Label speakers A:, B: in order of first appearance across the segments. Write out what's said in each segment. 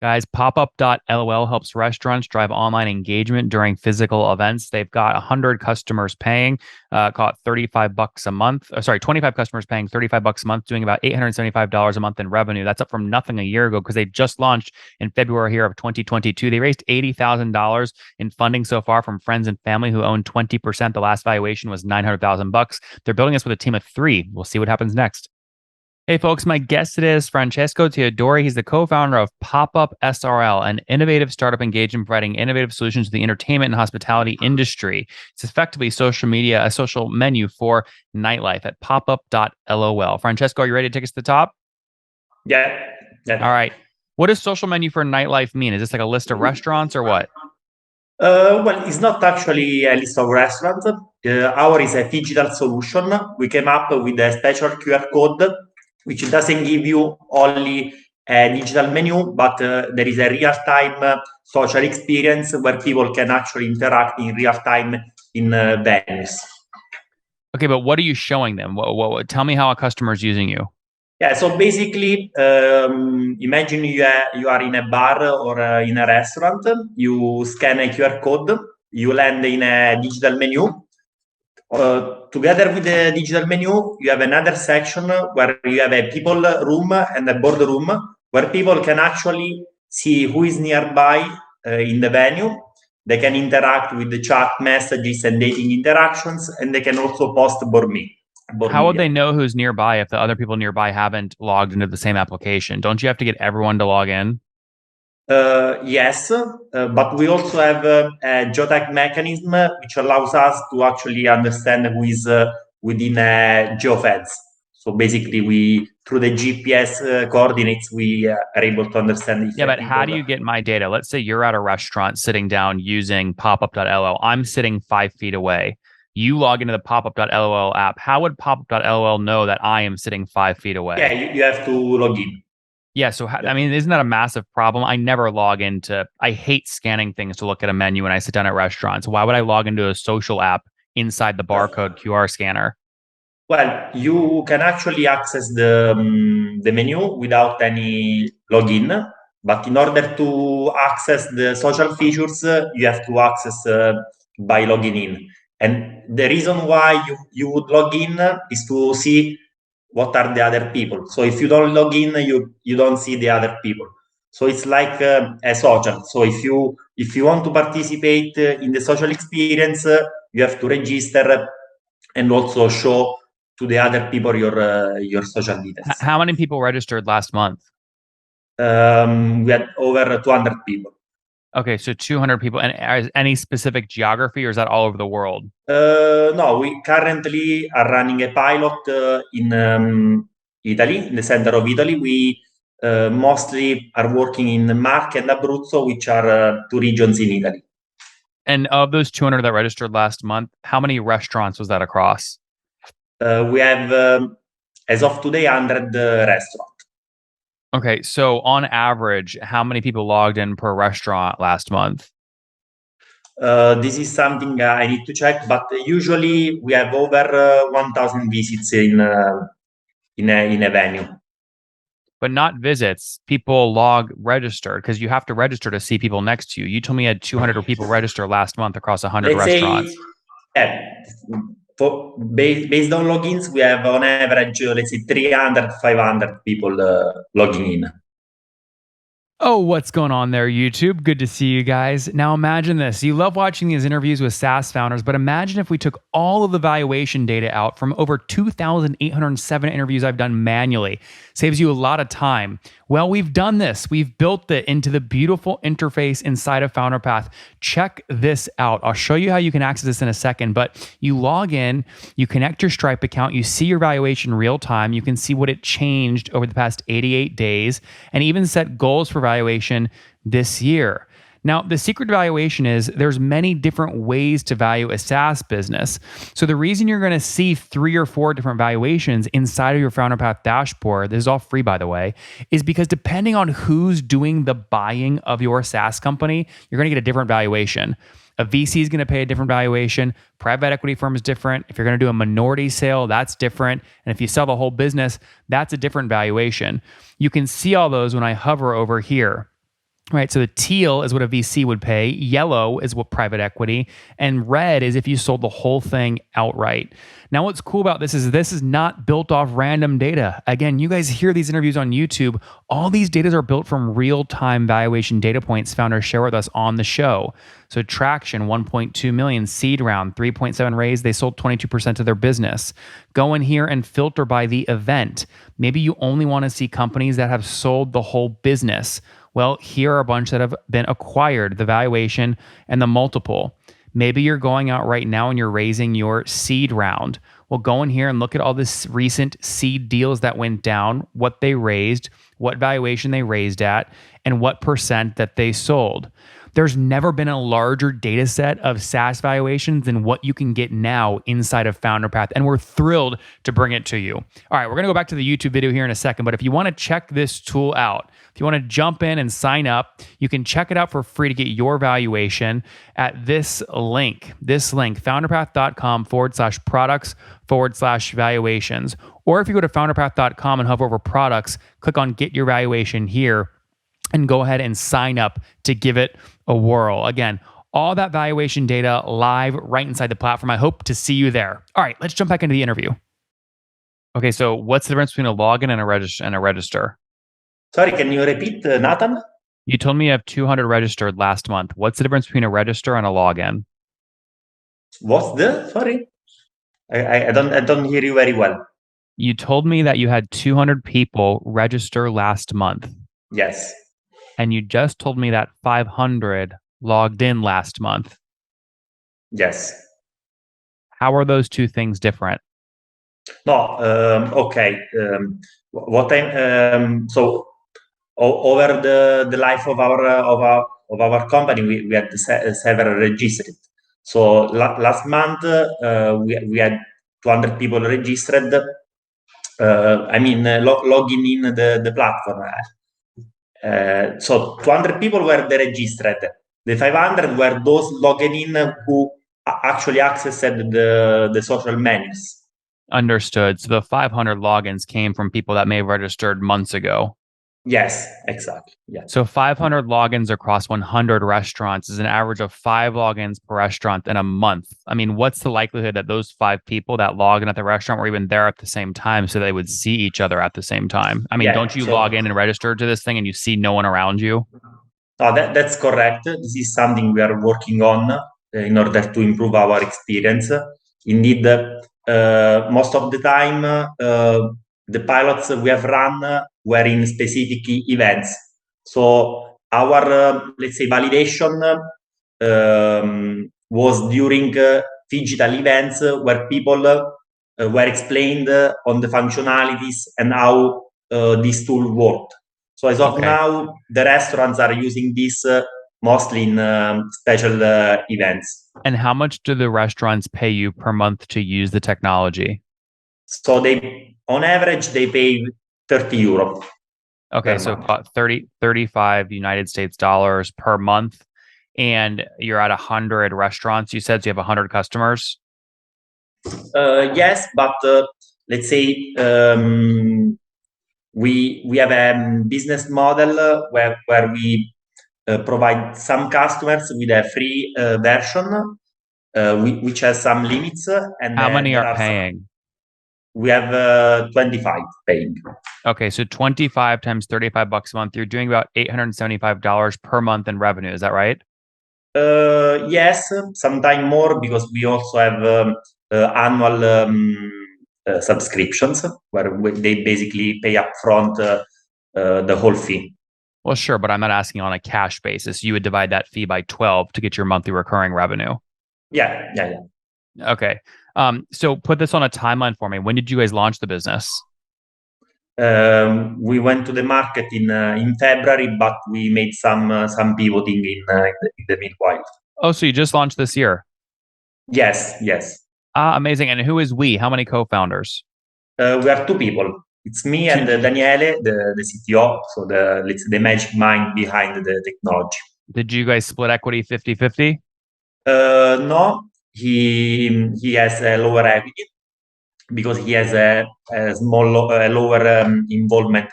A: Guys, popup.lol helps restaurants drive online engagement during physical events. They've got 100 customers paying, call it 35 bucks a month. Sorry, 25 customers paying 35 bucks a month, doing about $875 a month in revenue. That's up from nothing a year ago because they just launched in February here of 2022. They raised $80,000 in funding so far from friends and family who own 20%. The last valuation was 900,000 bucks. They're building this with a team of 3. We'll see what happens next. Hey, folks, my guest today is Francesco Teodori. He's the co-founder of Pop-Up SRL, an innovative startup engagement providing innovative solutions to the entertainment and hospitality industry. It's effectively social media, a social menu for nightlife at popup.lol. Francesco, are you ready to take us to the top?
B: Yeah.
A: All right. What does social menu for nightlife mean? Is this like a list of restaurants or what?
B: Well, it's not actually a list of restaurants. Our is a digital solution. We came up with a special QR code, which doesn't give you only a digital menu, but there is a real-time social experience where people can actually interact in real time in venues.
A: Okay, but what are you showing them? Tell me how a customer is using you.
B: Yeah, so basically, imagine you are in a bar or in a restaurant. You scan a QR code, you land in a digital menu. Together with the digital menu, you have another section where you have a people room and a board room where people can actually see who is nearby in the venue. They can interact with the chat messages and dating interactions, and they can also post board me.
A: How would they know who's nearby if the other people nearby haven't logged into the same application? Don't you have to get everyone to log in?
B: Yes, but we also have a geotag mechanism which allows us to actually understand who is within geofence. So basically, we through the GPS coordinates, we are able to understand.
A: Yeah, but how do you get my data? Let's say you're at a restaurant sitting down using popup.lol. I'm sitting 5 feet away. You log into the popup.lol app. How would popup.lol know that I am sitting 5 feet away?
B: Yeah, you have to log in.
A: Yeah, so I mean, isn't that a massive problem? I never log into. I hate scanning things to look at a menu when I sit down at restaurants. Why would I log into a social app inside the barcode QR scanner?
B: Well, you can actually access the menu without any login, but in order to access the social features, you have to access by logging in. And the reason why you would log in is to see what are the other people. So if you don't log in, you don't see the other people. So it's like a social. So if you want to participate in the social experience, you have to register and also show to the other people your social details.
A: How many people registered last month?
B: We had over 200 people.
A: Okay, so 200 people. And is any specific geography, or is that all over the world?
B: No, we currently are running a pilot in Italy, in the center of Italy. We mostly are working in Marche and Abruzzo, which are 2 regions in Italy.
A: And of those 200 that registered last month, how many restaurants was that across?
B: We have, as of today, 100 restaurants.
A: Okay, so on average, how many people logged in per restaurant last month?
B: This is something I need to check, but usually we have over 1,000 visits in a venue.
A: But not visits. People registered because you have to register to see people next to you. You told me you had 200 people register last month across 100 restaurants.
B: Based on logins, we have on average, let's say 300, 500 people logging in.
A: Oh, what's going on there, YouTube? Good to see you guys. Now imagine this. You love watching these interviews with SaaS founders, but imagine if we took all of the valuation data out from over 2,807 interviews I've done manually. Saves you a lot of time. Well, we've done this. We've built it into the beautiful interface inside of FounderPath. Check this out. I'll show you how you can access this in a second, but you log in, you connect your Stripe account, you see your valuation real time, you can see what it changed over the past 88 days, and even set goals for valuation this year. Now, the secret to valuation is there's many different ways to value a SaaS business. So the reason you're going to see 3 or 4 different valuations inside of your FounderPath dashboard, this is all free by the way, is because depending on who's doing the buying of your SaaS company, you're going to get a different valuation. A VC is going to pay a different valuation. Private equity firm is different. If you're going to do a minority sale, that's different. And if you sell the whole business, that's a different valuation. You can see all those when I hover over here. Right. So the teal is what a VC would pay, yellow is what private equity, and red is if you sold the whole thing outright. Now, what's cool about this is not built off random data. Again, you guys hear these interviews on YouTube. All these data are built from real-time valuation data points founders share with us on the show. So traction, 1.2 million, seed round, 3.7 raise, they sold 22% of their business. Go in here and filter by the event. Maybe you only want to see companies that have sold the whole business. Well, here are a bunch that have been acquired, the valuation and the multiple. Maybe you're going out right now and you're raising your seed round. Well, go in here and look at all this recent seed deals that went down, what they raised, what valuation they raised at, and what percent that they sold. There's never been a larger data set of SaaS valuations than what you can get now inside of FounderPath, and we're thrilled to bring it to you. All right, we're going to go back to the YouTube video here in a second, but if you want to check this tool out, if you want to jump in and sign up, you can check it out for free to get your valuation at this link, founderpath.com/products/valuations. Or if you go to founderpath.com and hover over products, click on get your valuation here and go ahead and sign up to give it a whirl. Again, all that valuation data live right inside the platform. I hope to see you there. All right, let's jump back into the interview. Okay, so what's the difference between a login and a register?
B: Sorry, can you repeat, Nathan?
A: You told me you have 200 registered last month. What's the difference between a register and a login?
B: Sorry? I don't hear you very well.
A: You told me that you had 200 people register last month.
B: Yes.
A: And you just told me that 500 logged in last month.
B: Yes.
A: How are those two things different?
B: No, okay. So over the life of our company, we had several registered. So last month we had 200 people registered. Logging in the platform. So 200 people were registered. The 500 were those logging in who actually accessed the social menus.
A: Understood. So the 500 logins came from people that may have registered months ago.
B: Yes, exactly. Yeah.
A: So 500 logins across 100 restaurants is an average of 5 logins per restaurant in a month. I mean, what's the likelihood that those 5 people that log in at the restaurant were even there at the same time so they would see each other at the same time? I mean, don't you log in and register to this thing and you see no one around you?
B: No, that's correct. This is something we are working on in order to improve our experience. Indeed, most of the time, the pilots we have run were in specific events. So our, let's say, validation was during digital events where people were explained on the functionalities and how this tool worked. So as of now, the restaurants are using this mostly in special events.
A: And how much do the restaurants pay you per month to use the technology?
B: So on average, they pay 30 euro.
A: Okay, so about 35 United States dollars per month. And you're at 100 restaurants. You said so you have 100 customers?
B: Yes, but let's say we have a business model where we provide some customers with a free version, which has some limits. And
A: how many are paying?
B: We have 25 paying.
A: Okay, so 25 times 35 bucks a month, you're doing about $875 per month in revenue. Is that right?
B: Yes, sometime more because we also have annual subscriptions where they basically pay upfront the whole fee.
A: Well, sure, but I'm not asking on a cash basis. You would divide that fee by 12 to get your monthly recurring revenue.
B: Yeah.
A: Okay. So put this on a timeline for me. When did you guys launch the business?
B: We went to the market in February, but we made some pivoting in the meanwhile.
A: Oh, so you just launched this year?
B: Yes.
A: Amazing. And who is we? How many co-founders?
B: We are 2 people. It's me and Daniele, the CTO, so the magic mind behind the technology.
A: Did you guys split equity 50-50?
B: No, he has a lower equity because he has a lower involvement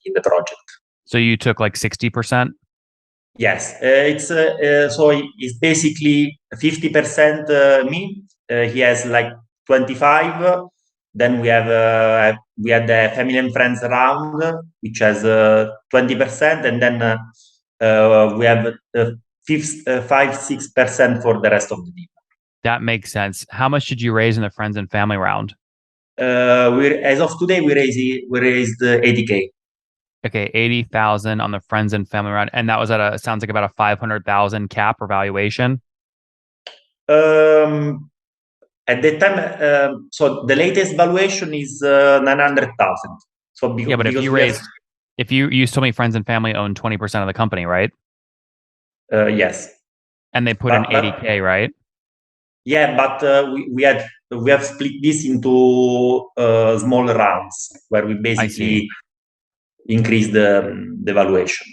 B: in the project.
A: So you took like 60%?
B: Yes, so it's basically 50% me. He has like 25. Then we had the family and friends round, which has 20%, and then we have 5-6% for the rest of the team.
A: That makes sense. How much did you raise in the friends and family round?
B: As of today, we raised 80K.
A: Okay, 80,000 on the friends and family round, and that was at sounds like about a 500,000 cap or valuation.
B: At that time, so the latest valuation is 900,000. So
A: Yeah, but
B: because we have,
A: if you told me friends and family own 20% of the company, right?
B: yes,
A: And they put in
B: but
A: 80K, right?
B: yeah, but we have split this into smaller rounds where we
A: I see.
B: basically increase the valuation.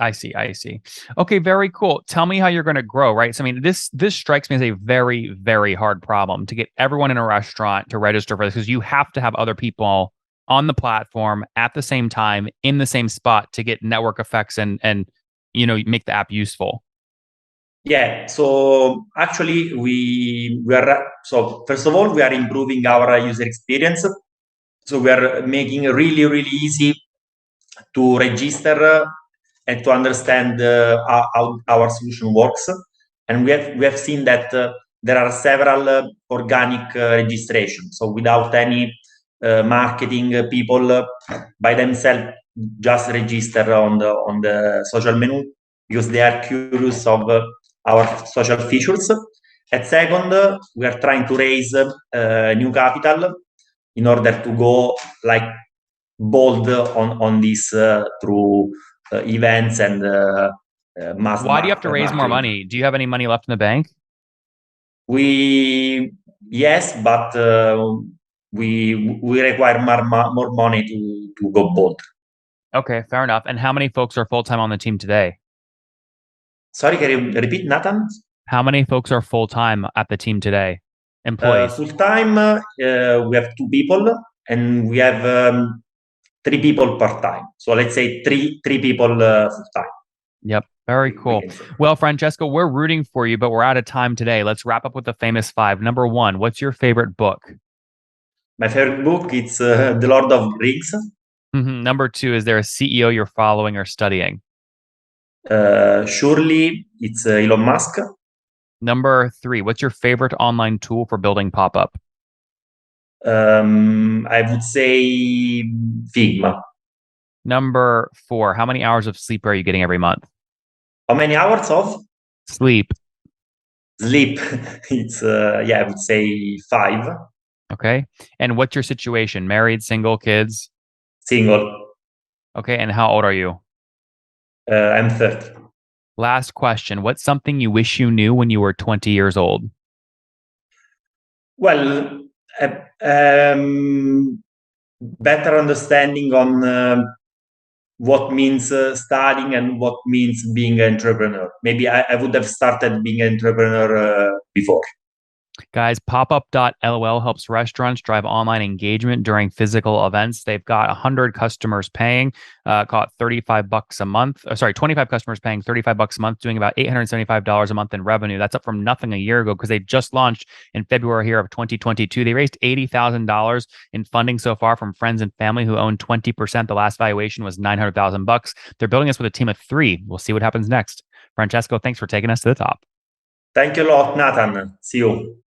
A: I see. I see. Okay, very cool. Tell me how you're going to grow, right? So, I mean, this strikes me as a very, very hard problem to get everyone in a restaurant to register for this because you have to have other people on the platform at the same time in the same spot to get network effects and make the app useful.
B: Yeah, so actually we are so first of all we are improving our user experience. So we are making it really really easy to register and to understand how our solution works. And we have seen that there are several organic registrations. So without any marketing, people by themselves just register on the social menu because they are curious of our social features. And second, we are trying to raise new capital in order to go like bold on this through events and mass
A: Why do you have to raise more
B: marketing.
A: money? Do you have any money left in the bank?
B: We yes, but we require more money to go bold.
A: Okay, fair enough. And how many folks are full time on the team today?
B: Sorry, can you repeat, Nathan?
A: How many folks are full time at the team today? Employees.
B: Full time, we have 2 people, and we have 3 people part time. So let's say three people full time.
A: Yep. Very cool. Well, Francesco, we're rooting for you, but we're out of time today. Let's wrap up with the famous five. Number one, what's your favorite book?
B: My favorite book it's The Lord of Rings.
A: Number two, is there a CEO you're following or studying?
B: Surely it's Elon Musk.
A: Number three, what's your favorite online tool for building pop-up?
B: I would say Figma.
A: Number four, how many hours of sleep are you getting every month?
B: How many hours of
A: Sleep.
B: sleep? It's I would say 5.
A: Okay. And what's your situation? Married, single, kids?
B: Single.
A: Okay. And how old are you?
B: I'm 30.
A: Last question. What's something you wish you knew when you were 20 years old?
B: Well, better understanding on what means studying and what means being an entrepreneur. Maybe I would have started being an entrepreneur before.
A: Guys, popup.lol helps restaurants drive online engagement during physical events. They've got 100 customers paying, call it $35 a month. Sorry, 25 customers paying $35 a month, doing about $875 a month in revenue. That's up from nothing a year ago because they just launched in February here of 2022. They raised $80,000 in funding so far from friends and family who own 20%. The last valuation was $900,000. They're building this with a team of 3. We'll see what happens next. Francesco, thanks for taking us to the top.
B: Thank you a lot, Nathan. See you.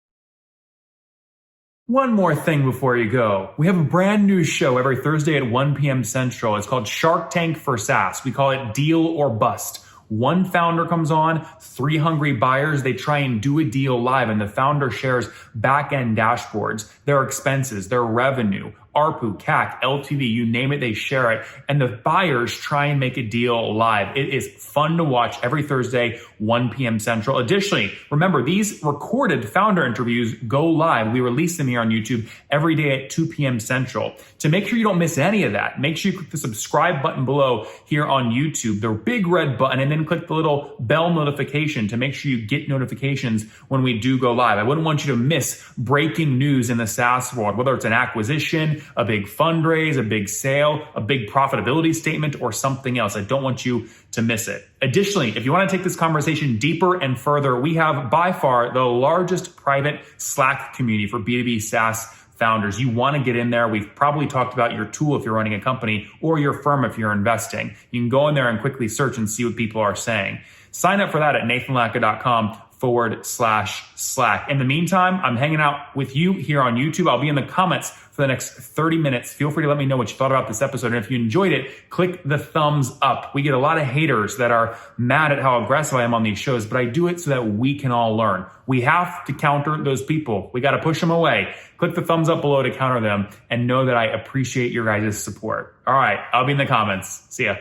A: One more thing before you go. We have a brand new show every Thursday at 1 p.m. Central. It's called Shark Tank for SaaS. We call it Deal or Bust. One founder comes on, 3 hungry buyers. They try and do a deal live, and the founder shares back-end dashboards, their expenses, their revenue, ARPU, CAC, LTV, you name it, they share it. And the buyers try and make a deal live. It is fun to watch every Thursday, 1 p.m. Central. Additionally, remember, these recorded founder interviews go live. We release them here on YouTube every day at 2 p.m. Central. To make sure you don't miss any of that, make sure you click the subscribe button below here on YouTube, the big red button, and then click the little bell notification to make sure you get notifications when we do go live. I wouldn't want you to miss breaking news in the SaaS world, whether it's an acquisition, a big fundraise, a big sale, a big profitability statement, or something else. I don't want you to miss it. Additionally, if you want to take this conversation deeper and further, we have by far the largest private Slack community for B2B SaaS founders. You want to get in there. We've probably talked about your tool if you're running a company, or your firm if you're investing. You can go in there and quickly search and see what people are saying. Sign up for that at nathanlatka.com/Slack. In the meantime, I'm hanging out with you here on YouTube. I'll be in the comments for the next 30 minutes. Feel free to let me know what you thought about this episode. And if you enjoyed it, click the thumbs up. We get a lot of haters that are mad at how aggressive I am on these shows, but I do it so that we can all learn. We have to counter those people. We got to push them away. Click the thumbs up below to counter them, and know that I appreciate your guys' support. All right, I'll be in the comments. See ya.